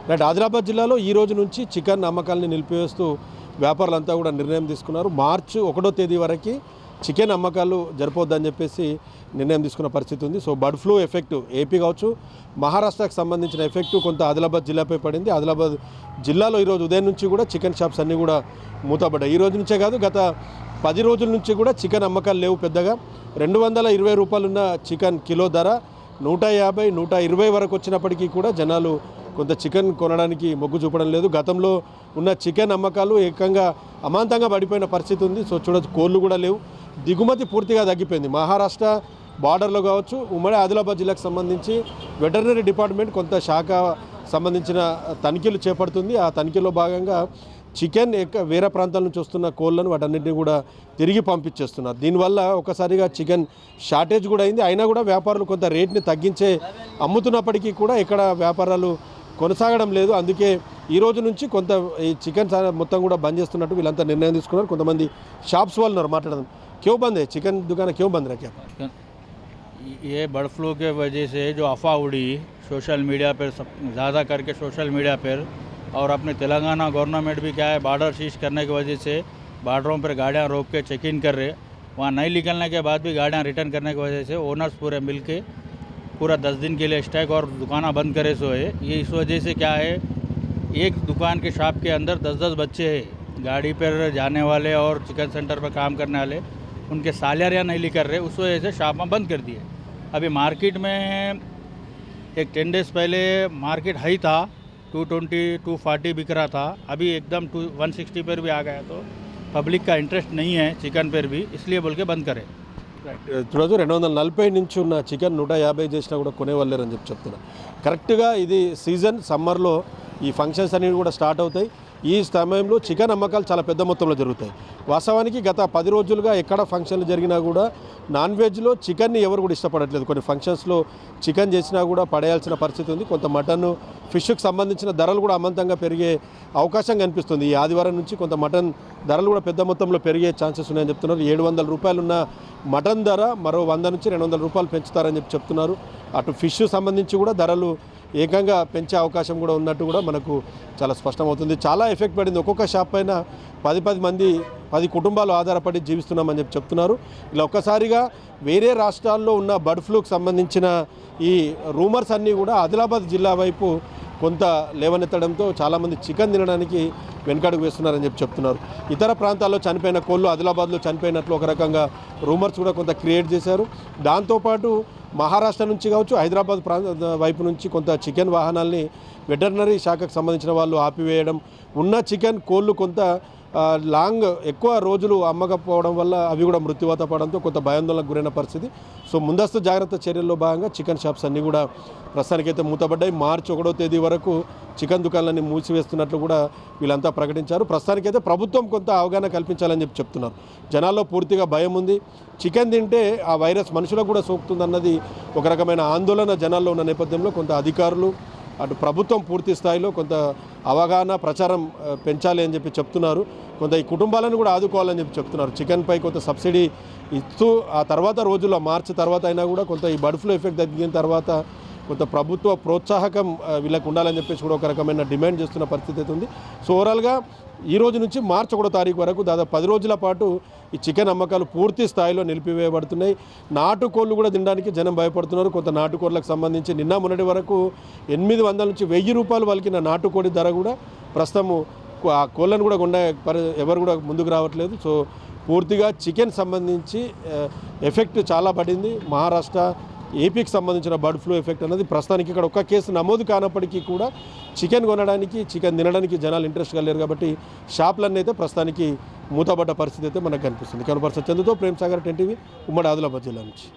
Right. Adilabad జిల్లాలో ఈ రోజు నుంచి చికెన్ అమ్మకాలని నిలిపివేస్తూ వ్యాపారులంతా కూడా నిర్ణయం తీసుకున్నారు. మార్చి 1వ తేదీ వరకు చికెన్ అమ్మకాలు జరపొద్దని చెప్పేసి నిర్ణయం తీసుకున్న పరిస్థితి ఉంది. So bird flu effect AP కావచ్చు, మహారాష్ట్రకు సంబంధించిన ఎఫెక్ట్ కొంత ఆదిలాబాద్ జిల్లాపై పడింది. ఆదిలాబాద్ జిల్లాలో ఈరోజు ఉదయం నుంచి కూడా చికెన్ షాప్స్ అన్నీ కూడా మూతపడ్డాయి. ఈ రోజు నుంచే కాదు, గత 10 రోజుల నుంచి కూడా చికెన్ అమ్మకాలు లేవు. పెద్దగా 220 రూపాయలున్న చికెన్ కిలో ధర 150, 120 వరకు వచ్చినప్పటికీ కూడా జనాలు కొంత చికెన్ కొనడానికి మొగ్గు చూపడం లేదు. గతంలో ఉన్న చికెన్ అమ్మకాలు ఏకంగా అమాంతంగా పడిపోయిన పరిస్థితి ఉంది. సో చూడొచ్చు, కోళ్ళు కూడా లేవు. దిగుమతి పూర్తిగా తగ్గిపోయింది. మహారాష్ట్ర బార్డర్లో కావచ్చు, ఉమ్మడి ఆదిలాబాద్ జిల్లాకు సంబంధించి వెటర్నరీ డిపార్ట్మెంట్ కొంత శాఖ సంబంధించిన తనిఖీలు చేపడుతుంది. ఆ తనిఖీలో భాగంగా చికెన్ వేరే ప్రాంతాల నుంచి వస్తున్న కోళ్ళను వాటన్నింటినీ కూడా తిరిగి పంపించేస్తున్నారు. దీనివల్ల ఒకసారిగా చికెన్ షార్టేజ్ కూడా అయింది. అయినా కూడా వ్యాపారులు కొంత రేట్ని తగ్గించే అమ్ముతున్నప్పటికీ కూడా ఇక్కడ వ్యాపారాలు కొనసాగడం లేదు. అందుకే ఈ రోజు నుంచి కొంత ఈ చికెన్ మొత్తం కూడా బంద్ చేస్తున్నట్టు వీళ్ళంతా నిర్ణయం తీసుకున్నారు. కొంతమంది షాప్స్ వాళ్ళు ఉన్నారు, మాట్లాడదాం. क्यों बंद है चिकन दुकान, क्यों बंद रखे? ये बर्ड फ्लू के वजह से जो अफवाह उड़ी सोशल मीडिया पर, ज़्यादा करके सोशल मीडिया पर, और अपने तेलंगाना गवर्नमेंट भी क्या है बॉर्डर सीज करने की वजह से बॉर्डरों पर गाड़ियाँ रोक के चेक इन कर रहे, वहाँ नहीं निकलने के बाद भी गाड़ियाँ रिटर्न करने की वजह से ओनर्स पूरे मिल के पूरा 10 दिन के लिए स्ट्राइक और दुकाना बंद करे सो है। ये इस वजह से क्या है, एक दुकान के शॉप के अंदर 10-10 बच्चे हैं गाड़ी पर जाने वाले और चिकन सेंटर पर काम करने वाले, उनके सालारियाँ नहीं लेकर रहे, उस वजह से शॉप में बंद कर दिए। अभी मार्केट में एक 10 डेज़ पहले मार्केट हाई था, 220, 240 बिक रहा था, अभी एकदम 160 पर भी आ गया। तो पब्लिक का इंटरेस्ट नहीं है चिकन पर भी, इसलिए बोल के बंद करें। చూడదు 240 నుంచి ఉన్న చికెన్ 150 చేసినా కూడా కొనేవాళ్ళని చెప్తున్నా. కరెక్ట్గా ఇది సీజన్, సమ్మర్లో ఈ ఫంక్షన్స్ అనేవి కూడా స్టార్ట్ అవుతాయి. ఈ సమయంలో చికెన్ అమ్మకాలు చాలా పెద్ద మొత్తంలో జరుగుతాయి. వాస్తవానికి గత 10 రోజులుగా ఎక్కడ ఫంక్షన్లు జరిగినా కూడా నాన్ వెజ్లో చికెన్ని ఎవరు కూడా ఇష్టపడట్లేదు. కొన్ని ఫంక్షన్స్లో చికెన్ చేసినా కూడా పడేయాల్సిన పరిస్థితి ఉంది. కొంత మటన్, ఫిష్కి సంబంధించిన ధరలు కూడా అమాంతంగా పెరిగే అవకాశం కనిపిస్తుంది. ఈ ఆదివారం నుంచి కొంత మటన్ ధరలు కూడా పెద్ద మొత్తంలో పెరిగే ఛాన్సెస్ ఉన్నాయని చెప్తున్నారు. 700 రూపాయలు ఉన్న మటన్ ధర మరో 100 నుంచి 200 రూపాయలు పెంచుతారని చెప్తున్నారు. అటు ఫిష్ సంబంధించి కూడా ధరలు ఏకంగా పెంచే అవకాశం కూడా ఉన్నట్టు కూడా మనకు చాలా స్పష్టమవుతుంది. చాలా ఎఫెక్ట్ పడింది. ఒక్కొక్క షాప్ పైన 10 మంది, 10 కుటుంబాలు ఆధారపడి జీవిస్తున్నామని చెప్తున్నారు. ఇలా ఒక్కసారిగా వేరే రాష్ట్రాల్లో ఉన్న బర్డ్ ఫ్లూకి సంబంధించిన ఈ రూమర్స్ అన్నీ కూడా ఆదిలాబాద్ జిల్లా వైపు కొంత లేవనెత్తడంతో చాలామంది చికెన్ తినడానికి వెనకడుగు వేస్తున్నారని చెప్తున్నారు. ఇతర ప్రాంతాల్లో చనిపోయిన కోళ్ళు ఆదిలాబాద్లో చనిపోయినట్లు ఒక రకంగా రూమర్స్ కూడా కొంత క్రియేట్ చేశారు. దాంతోపాటు మహారాష్ట్ర నుంచి కావచ్చు, హైదరాబాద్ వైపు నుంచి కొంత చికెన్ వాహనాల్ని వెటర్నరీ శాఖకు సంబంధించిన వాళ్ళు ఆపివేయడం, ఉన్న చికెన్ కోళ్ళు కొంత ఎక్కువ రోజులు అమ్మకపోవడం వల్ల అవి కూడా మృత్యువాత పడడంతో కొంత భయాందోళనకు గురైన పరిస్థితి. సో ముందస్తు జాగ్రత్త చర్యల్లో భాగంగా చికెన్ షాప్స్ అన్నీ కూడా ప్రస్తుతానికైతే మూతపడ్డాయి. మార్చి 1వ తేదీ వరకు చికెన్ దుకాణాలన్నీ మూసివేస్తున్నట్లు కూడా వీళ్ళంతా ప్రకటించారు. ప్రస్తుతానికైతే ప్రభుత్వం కొంత అవగాహన కల్పించాలని చెప్తున్నారు. జనాల్లో పూర్తిగా భయం ఉంది. చికెన్ తింటే ఆ వైరస్ మనుషులకు కూడా సోకుతుందన్నది ఒక రకమైన ఆందోళన జనాల్లో ఉన్న నేపథ్యంలో కొంత అధికారులు, అటు ప్రభుత్వం పూర్తి స్థాయిలో కొంత అవగాహన, ప్రచారం పెంచాలి అని చెప్తున్నారు. కొంత ఈ కుటుంబాలను కూడా ఆదుకోవాలని చెప్తున్నారు. చికెన్పై కొంత సబ్సిడీ ఇస్తూ ఆ తర్వాత రోజుల్లో, మార్చి తర్వాత అయినా కూడా కొంత ఈ బర్డ్ ఫ్లూ ఎఫెక్ట్ తగ్గిన తర్వాత కొంత ప్రభుత్వ ప్రోత్సాహకం వీళ్ళకు ఉండాలని చెప్పేసి కూడా ఒక రకమైన డిమాండ్ చేస్తున్న పరిస్థితి అయితే ఉంది. సో ఓవరాల్గా ఈ రోజు నుంచి మార్చి 1వ తారీఖు వరకు దాదాపు 10 రోజుల పాటు ఈ చికెన్ అమ్మకాలు పూర్తి స్థాయిలో నిలిపివేయబడుతున్నాయి. నాటుకోళ్ళు కూడా తినడానికి జనం భయపడుతున్నారు. కొంత నాటుకోళ్ళకు సంబంధించి నిన్న మొన్నటి వరకు 800 నుంచి 1000 రూపాయలు వలికిన నాటుకోడి ధర కూడా ప్రస్తుతము ఆ కోళ్ళను కూడా ఎవరు కూడా ముందుకు రావట్లేదు. సో పూర్తిగా చికెన్ సంబంధించి ఎఫెక్ట్ చాలా పడింది. మహారాష్ట్ర, ఏపీకి సంబంధించిన బర్డ్ ఫ్లూ ఎఫెక్ట్ అనేది ప్రస్తుతానికి ఇక్కడ ఒక్క కేసు నమోదు కానప్పటికీ కూడా చికెన్ కొనడానికి, చికెన్ తినడానికి జనాలు ఇంట్రెస్ట్ కలిగారు. కాబట్టి షాపులన్నీ అయితే ప్రస్తుతానికి మూతపడ్డ పరిస్థితి అయితే మనకు కనిపిస్తుంది. కనుపర్స చందుతో ప్రేమ్ సాగర్, 10 టీవీ, ఉమ్మడి ఆదిలాబాద్ జిల్లా నుంచి.